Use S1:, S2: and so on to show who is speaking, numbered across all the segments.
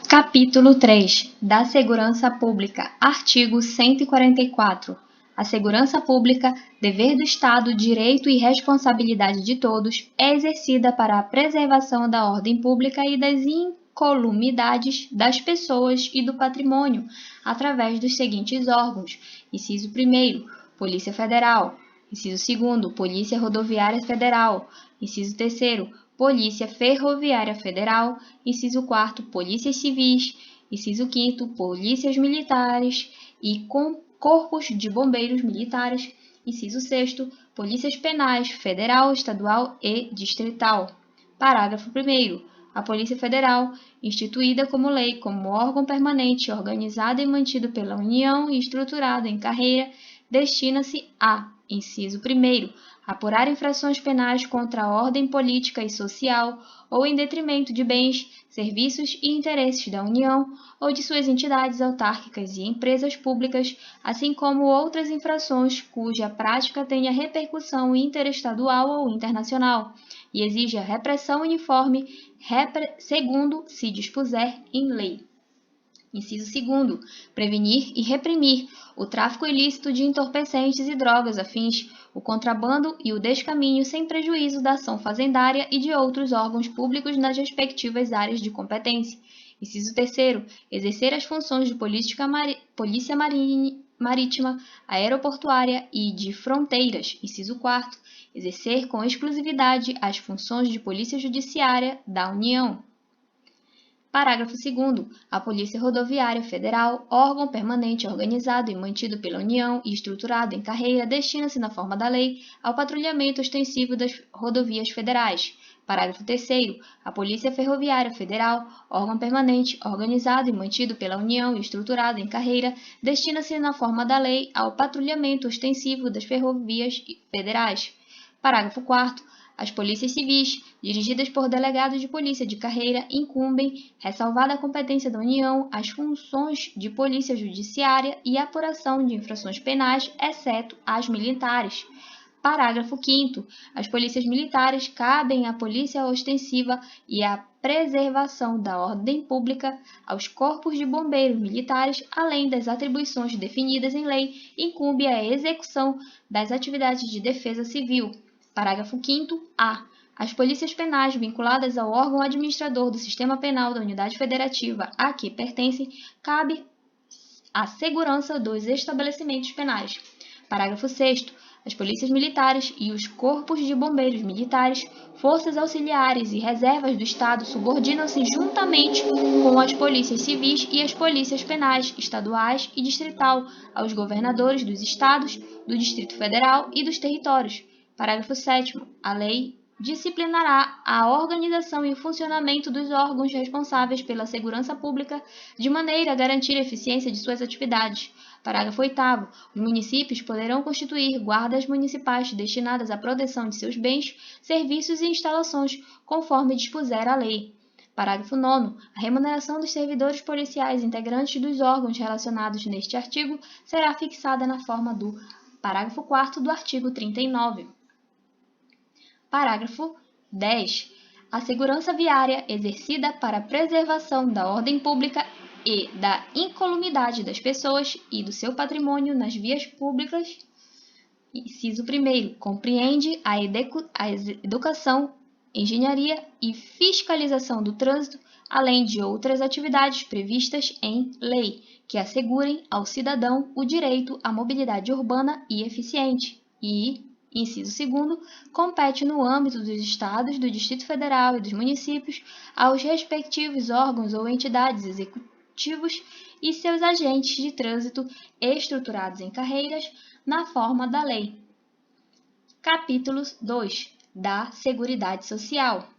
S1: Capítulo 3 da Segurança Pública. Artigo 144. A segurança pública, dever do Estado, direito e responsabilidade de todos, é exercida para a preservação da ordem pública e das incolumidades das pessoas e do patrimônio, através dos seguintes órgãos: inciso 1º, Polícia Federal; inciso 2º, Polícia Rodoviária Federal; inciso 3º, Polícia Ferroviária Federal; inciso 4º, Polícias Civis; inciso 5º, Polícias Militares e Corpos de Bombeiros Militares; inciso 6º, Polícias Penais Federal, Estadual e Distrital. Parágrafo 1º. A Polícia Federal, instituída como lei, como órgão permanente, organizado e mantido pela União e estruturado em carreira, destina-se a: inciso 1º, apurar infrações penais contra a ordem política e social ou em detrimento de bens, serviços e interesses da União ou de suas entidades autárquicas e empresas públicas, assim como outras infrações cuja prática tenha repercussão interestadual ou internacional, e exija repressão uniforme, segundo se dispuser em lei. Inciso 2º, prevenir e reprimir o tráfico ilícito de entorpecentes e drogas afins, o contrabando e o descaminho sem prejuízo da ação fazendária e de outros órgãos públicos nas respectivas áreas de competência. Inciso 3º, exercer as funções de polícia marítima, aeroportuária e de fronteiras. Inciso 4º, exercer com exclusividade as funções de polícia judiciária da União. Parágrafo 2º. A Polícia Rodoviária Federal, órgão permanente organizado e mantido pela União e estruturado em carreira, destina-se, na forma da lei, ao patrulhamento ostensivo das rodovias federais. Parágrafo 3º. A Polícia Ferroviária Federal, órgão permanente organizado e mantido pela União e estruturado em carreira, destina-se, na forma da lei, ao patrulhamento ostensivo das ferrovias federais. Parágrafo 4º. As polícias civis, dirigidas por delegados de polícia de carreira, incumbem, ressalvada a competência da União, as funções de polícia judiciária e apuração de infrações penais, exceto as militares. Parágrafo 5º. As polícias militares cabem à polícia ostensiva e à preservação da ordem pública, aos corpos de bombeiros militares, além das atribuições definidas em lei, incumbe a execução das atividades de defesa civil. Parágrafo 5º-A. As polícias penais vinculadas ao órgão administrador do sistema penal da unidade federativa a que pertencem, cabe a segurança dos estabelecimentos penais. Parágrafo 6º. As polícias militares e os corpos de bombeiros militares, forças auxiliares e reservas do Estado subordinam-se juntamente com as polícias civis e as polícias penais estaduais e distrital aos governadores dos estados, do Distrito Federal e dos territórios. Parágrafo 7º. A lei disciplinará a organização e o funcionamento dos órgãos responsáveis pela segurança pública de maneira a garantir a eficiência de suas atividades. Parágrafo 8º. Os municípios poderão constituir guardas municipais destinadas à proteção de seus bens, serviços e instalações, conforme dispuser a lei. Parágrafo 9º. A remuneração dos servidores policiais integrantes dos órgãos relacionados neste artigo será fixada na forma do parágrafo 4º do artigo 39. Parágrafo 10. A segurança viária exercida para a preservação da ordem pública e da incolumidade das pessoas e do seu patrimônio nas vias públicas, inciso 1º, compreende a educação, engenharia e fiscalização do trânsito, além de outras atividades previstas em lei, que assegurem ao cidadão o direito à mobilidade urbana e eficiente, e, inciso 2º, compete no âmbito dos Estados, do Distrito Federal e dos municípios aos respectivos órgãos ou entidades executivos e seus agentes de trânsito estruturados em carreiras na forma da lei. Capítulo 2 da Seguridade Social.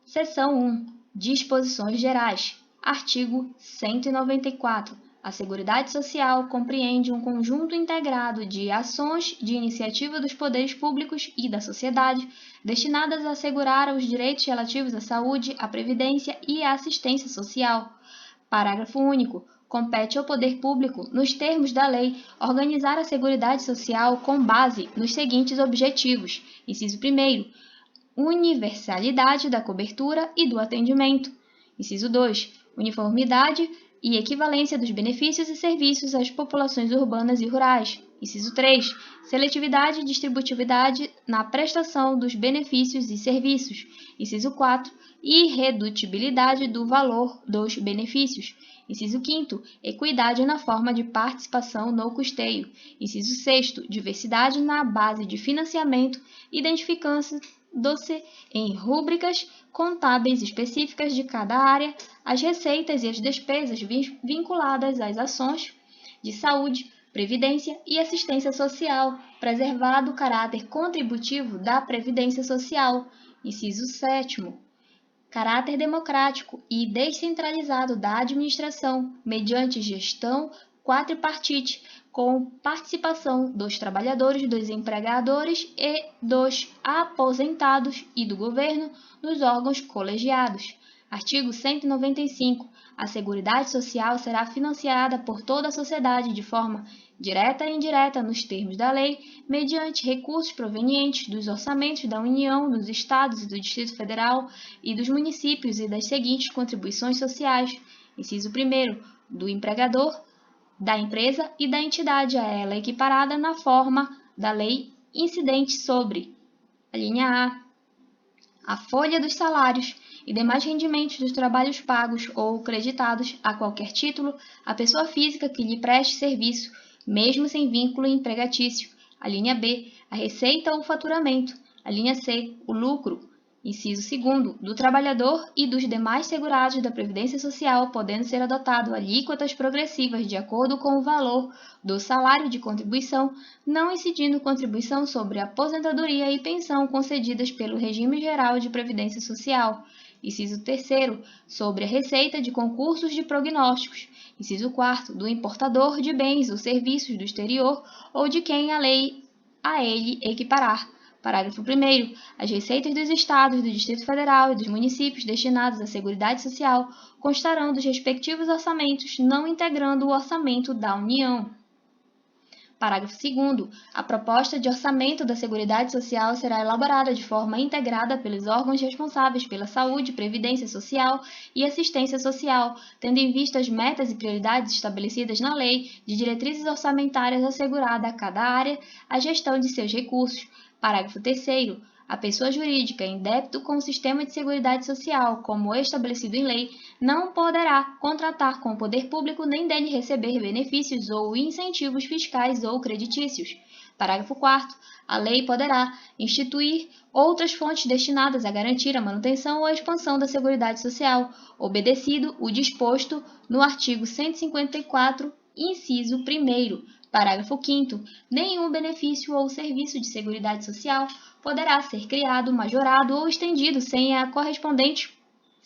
S1: Seção 1. Disposições gerais. Artigo 194. A Seguridade Social compreende um conjunto integrado de ações de iniciativa dos poderes públicos e da sociedade, destinadas a assegurar os direitos relativos à saúde, à previdência e à assistência social. Parágrafo único. Compete ao poder público, nos termos da lei, organizar a Seguridade Social com base nos seguintes objetivos. Inciso 1º. Universalidade da cobertura e do atendimento. Inciso 2. uniformidade e equivalência dos benefícios e serviços às populações urbanas e rurais. Inciso 3. Seletividade e distributividade na prestação dos benefícios e serviços. Inciso 4. Irredutibilidade do valor dos benefícios. Inciso 5º, equidade na forma de participação no custeio. Inciso 6º, diversidade na base de financiamento, identificando-se em rúbricas contábeis específicas de cada área as receitas e as despesas vinculadas às ações de saúde, previdência e assistência social, preservado o caráter contributivo da previdência social. Inciso 7º, caráter democrático e descentralizado da administração, mediante gestão quadripartite, com participação dos trabalhadores, dos empregadores e dos aposentados e do governo nos órgãos colegiados. Artigo 195. A Seguridade Social será financiada por toda a sociedade de forma direta e indireta nos termos da lei, mediante recursos provenientes dos orçamentos da União, dos Estados e do Distrito Federal e dos municípios e das seguintes contribuições sociais. Inciso 1º, do empregador, da empresa e da entidade a ela equiparada na forma da lei incidente sobre: a linha A folha dos salários e demais rendimentos dos trabalhos pagos ou creditados a qualquer título à pessoa física que lhe preste serviço, mesmo sem vínculo empregatício. A linha B, a receita ou faturamento. A linha C, o lucro. Inciso 2º, do trabalhador e dos demais segurados da Previdência Social, podendo ser adotado alíquotas progressivas de acordo com o valor do salário de contribuição, não incidindo contribuição sobre aposentadoria e pensão concedidas pelo Regime Geral de Previdência Social. Inciso 3º, sobre a receita de concursos de prognósticos. Inciso 4º, do importador de bens ou serviços do exterior ou de quem a lei a ele equiparar. Parágrafo 1º. As receitas dos Estados, do Distrito Federal e dos municípios destinadas à Seguridade Social constarão dos respectivos orçamentos, não integrando o orçamento da União. Parágrafo 2º. A proposta de orçamento da Seguridade Social será elaborada de forma integrada pelos órgãos responsáveis pela saúde, previdência social e assistência social, tendo em vista as metas e prioridades estabelecidas na lei de diretrizes orçamentárias assegurada a cada área a gestão de seus recursos. Parágrafo 3º. A pessoa jurídica em débito com o sistema de seguridade social, como estabelecido em lei, não poderá contratar com o poder público nem dele receber benefícios ou incentivos fiscais ou creditícios. Parágrafo 4º. A lei poderá instituir outras fontes destinadas a garantir a manutenção ou a expansão da seguridade social, obedecido o disposto no artigo 154, inciso 1º. Parágrafo 5º. Nenhum benefício ou serviço de seguridade social poderá ser criado, majorado ou estendido sem a correspondente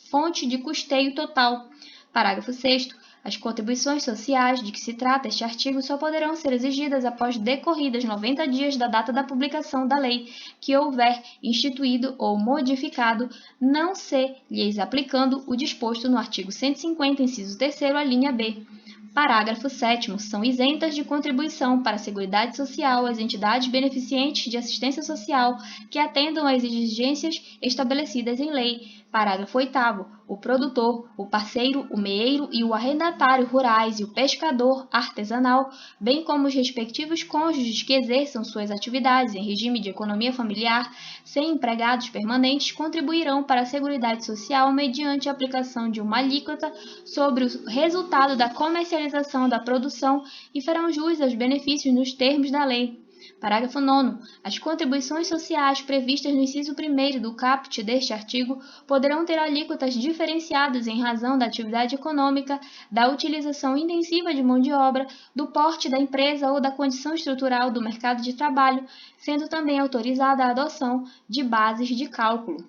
S1: fonte de custeio total. Parágrafo 6º. As contribuições sociais de que se trata este artigo só poderão ser exigidas após decorridas 90 dias da data da publicação da lei que houver instituído ou modificado, não se lhes aplicando o disposto no artigo 150, inciso 3º, a linha B. Parágrafo 7º. São isentas de contribuição para a Seguridade Social as entidades beneficentes de assistência social que atendam às exigências estabelecidas em lei. Parágrafo 8º. O produtor, o parceiro, o meeiro e o arrendatário rurais e o pescador artesanal, bem como os respectivos cônjuges que exerçam suas atividades em regime de economia familiar sem empregados permanentes, contribuirão para a Seguridade Social mediante a aplicação de uma alíquota sobre o resultado da comercialização da produção e farão jus aos benefícios nos termos da lei. Parágrafo 9º. As contribuições sociais previstas no inciso 1º do caput deste artigo poderão ter alíquotas diferenciadas em razão da atividade econômica, da utilização intensiva de mão de obra, do porte da empresa ou da condição estrutural do mercado de trabalho, sendo também autorizada a adoção de bases de cálculo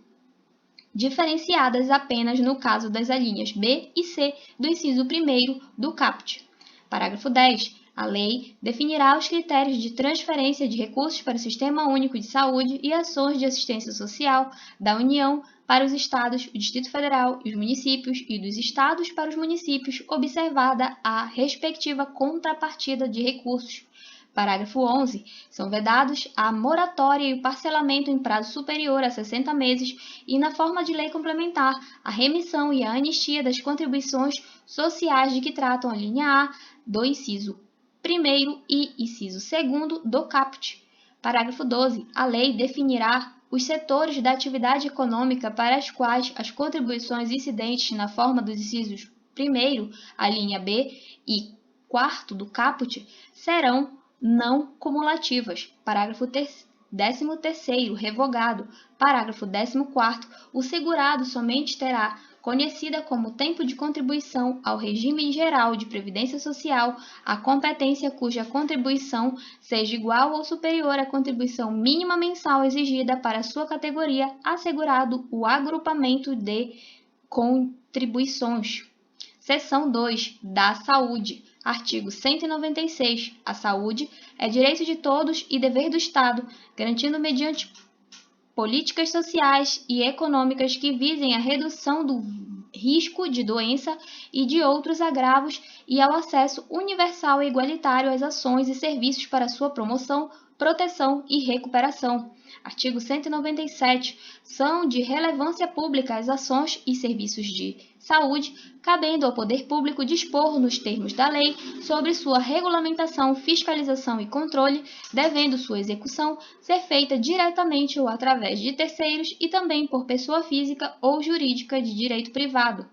S1: diferenciadas apenas no caso das alíneas B e C do inciso 1º do caput. Parágrafo 10º. A lei definirá os critérios de transferência de recursos para o Sistema Único de Saúde e ações de assistência social da União para os Estados, o Distrito Federal e os municípios e dos Estados para os municípios, observada a respectiva contrapartida de recursos. Parágrafo 11. São vedados a moratória e o parcelamento em prazo superior a 60 meses e, na forma de lei complementar, a remissão e a anistia das contribuições sociais de que tratam a linha A do inciso 1º e inciso 2º do caput. Parágrafo 12. A lei definirá os setores da atividade econômica para as quais as contribuições incidentes na forma dos incisos 1º, a linha B e 4º do caput serão não cumulativas. Parágrafo 13º, revogado. Parágrafo 14º, o segurado somente terá conhecida como tempo de contribuição ao regime geral de previdência social a competência cuja contribuição seja igual ou superior à contribuição mínima mensal exigida para sua categoria, assegurado o agrupamento de contribuições. Seção 2. Da saúde. Artigo 196. A saúde é direito de todos e dever do Estado, garantindo mediante políticas sociais e econômicas que visem a redução do risco de doença e de outros agravos e ao acesso universal e igualitário às ações e serviços para sua promoção, proteção e recuperação. Artigo 197. São de relevância pública as ações e serviços de saúde, cabendo ao poder público dispor, nos termos da lei, sobre sua regulamentação, fiscalização e controle, devendo sua execução ser feita diretamente ou através de terceiros e também por pessoa física ou jurídica de direito privado.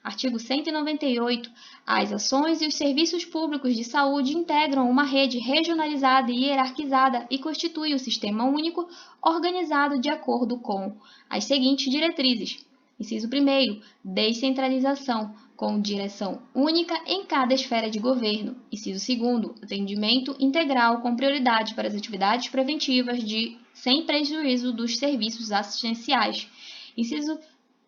S1: Artigo 198. As ações e os serviços públicos de saúde integram uma rede regionalizada e hierarquizada e constituem o sistema único organizado de acordo com as seguintes diretrizes. Inciso 1º, descentralização, com direção única em cada esfera de governo. Inciso 2º, atendimento integral com prioridade para as atividades preventivas sem prejuízo dos serviços assistenciais. Inciso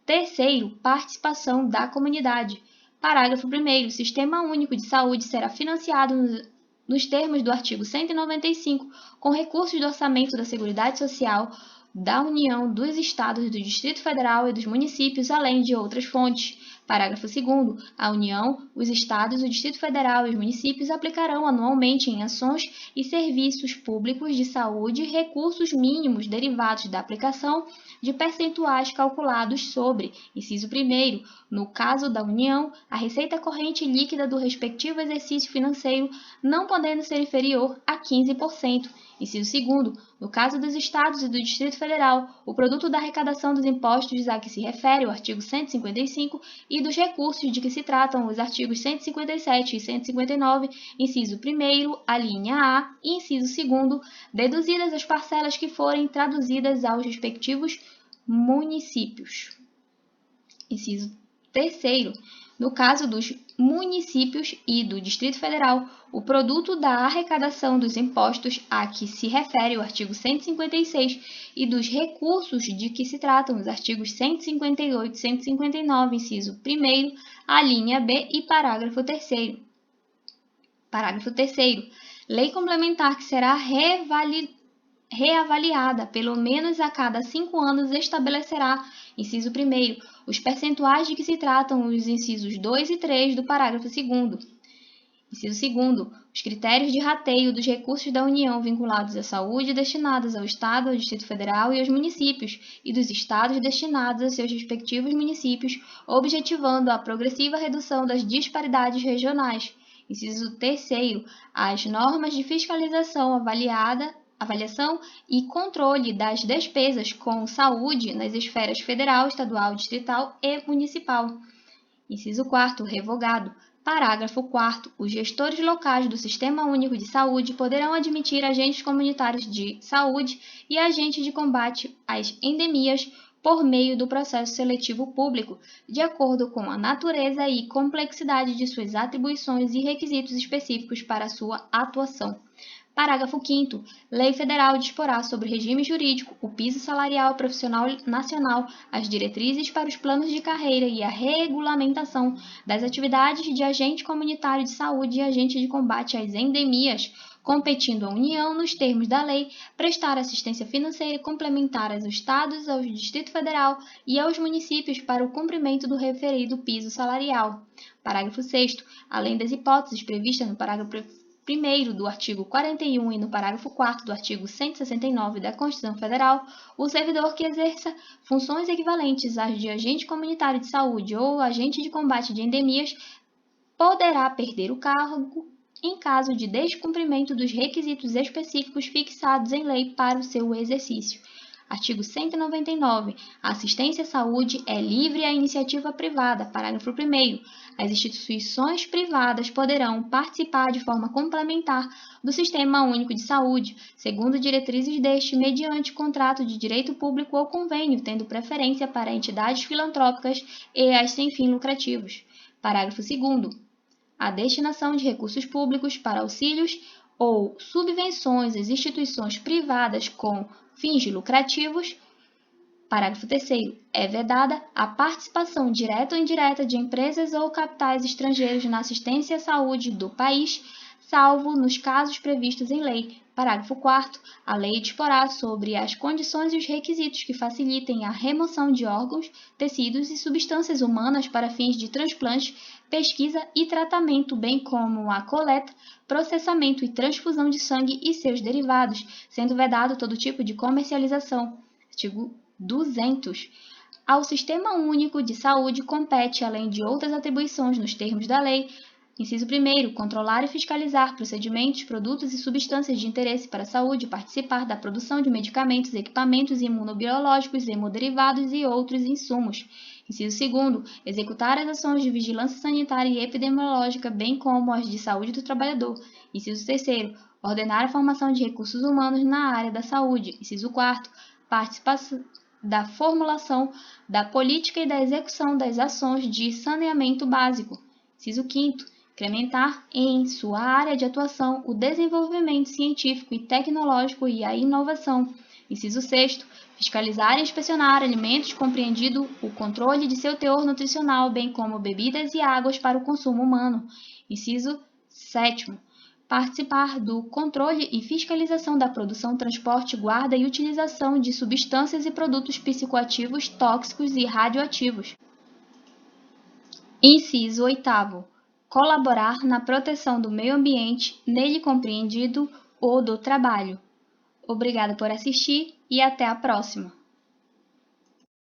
S1: 3º, participação da comunidade. Parágrafo 1º, o Sistema Único de Saúde será financiado nos termos do artigo 195 com recursos do orçamento da Seguridade Social, da União, dos Estados, do Distrito Federal e dos municípios, além de outras fontes. Parágrafo 2º. A União, os Estados, o Distrito Federal e os municípios aplicarão anualmente em ações e serviços públicos de saúde recursos mínimos derivados da aplicação de percentuais calculados sobre, inciso 1º, no caso da União, a receita corrente líquida do respectivo exercício financeiro, não podendo ser inferior a 15%. Inciso 2º, no caso dos Estados e do Distrito Federal, o produto da arrecadação dos impostos a que se refere o artigo 155 e dos recursos de que se tratam os artigos 157 e 159, inciso 1º, a linha A, e inciso 2º, deduzidas as parcelas que forem traduzidas aos respectivos municípios. Inciso 3º, no caso dos municípios e do Distrito Federal, o produto da arrecadação dos impostos a que se refere o artigo 156 e dos recursos de que se tratam os artigos 158 e 159, inciso 1º, a linha B e parágrafo 3º. Parágrafo 3º. Lei complementar que será reavaliada pelo menos a cada 5 anos estabelecerá, inciso 1º, os percentuais de que se tratam os incisos 2 e 3 do parágrafo 2º. Inciso 2º, os critérios de rateio dos recursos da União vinculados à saúde destinados ao Estado, ao Distrito Federal e aos municípios, e dos Estados destinados a seus respectivos municípios, objetivando a progressiva redução das disparidades regionais. Inciso 3º, as normas de fiscalização avaliação e controle das despesas com saúde nas esferas federal, estadual, distrital e municipal. Inciso 4º, revogado. Parágrafo 4º. Os gestores locais do Sistema Único de Saúde poderão admitir agentes comunitários de saúde e agentes de combate às endemias por meio do processo seletivo público, de acordo com a natureza e complexidade de suas atribuições e requisitos específicos para sua atuação. Parágrafo 5º. Lei Federal disporá sobre o regime jurídico, o piso salarial profissional nacional, as diretrizes para os planos de carreira e a regulamentação das atividades de agente comunitário de saúde e agente de combate às endemias, competindo à União, nos termos da lei, prestar assistência financeira complementar aos Estados, ao Distrito Federal e aos municípios para o cumprimento do referido piso salarial. Parágrafo 6º. Além das hipóteses previstas no parágrafo 1º do artigo 41 e no parágrafo 4º do artigo 169 da Constituição Federal, o servidor que exerça funções equivalentes às de agente comunitário de saúde ou agente de combate de endemias poderá perder o cargo em caso de descumprimento dos requisitos específicos fixados em lei para o seu exercício. Artigo 199. A assistência à saúde é livre à iniciativa privada. Parágrafo 1º. As instituições privadas poderão participar de forma complementar do Sistema Único de Saúde, segundo diretrizes deste, mediante contrato de direito público ou convênio, tendo preferência para entidades filantrópicas e as sem fins lucrativos. Parágrafo 2º. A destinação de recursos públicos para auxílios ou subvenções às instituições privadas com fins lucrativos. Parágrafo 3º. É vedada a participação direta ou indireta de empresas ou capitais estrangeiros na assistência à saúde do país, salvo nos casos previstos em lei. Parágrafo 4º. A lei disporá sobre as condições e os requisitos que facilitem a remoção de órgãos, tecidos e substâncias humanas para fins de transplante, pesquisa e tratamento, bem como a coleta, processamento e transfusão de sangue e seus derivados, sendo vedado todo tipo de comercialização. Artigo 200. Ao Sistema Único de Saúde compete, além de outras atribuições nos termos da lei, inciso 1º, controlar e fiscalizar procedimentos, produtos e substâncias de interesse para a saúde, participar da produção de medicamentos, equipamentos imunobiológicos, hemoderivados e outros insumos. Inciso 2º, executar as ações de vigilância sanitária e epidemiológica, bem como as de saúde do trabalhador. Inciso 3º, ordenar a formação de recursos humanos na área da saúde. Inciso 4º, participação da formulação da política e da execução das ações de saneamento básico. Inciso 5º, incrementar em sua área de atuação o desenvolvimento científico e tecnológico e a inovação. Inciso 6º, fiscalizar e inspecionar alimentos, compreendido o controle de seu teor nutricional, bem como bebidas e águas para o consumo humano. Inciso 7º, participar do controle e fiscalização da produção, transporte, guarda e utilização de substâncias e produtos psicoativos, tóxicos e radioativos. Inciso 8º, colaborar na proteção do meio ambiente, nele compreendido o do trabalho. Obrigada por assistir e até a próxima!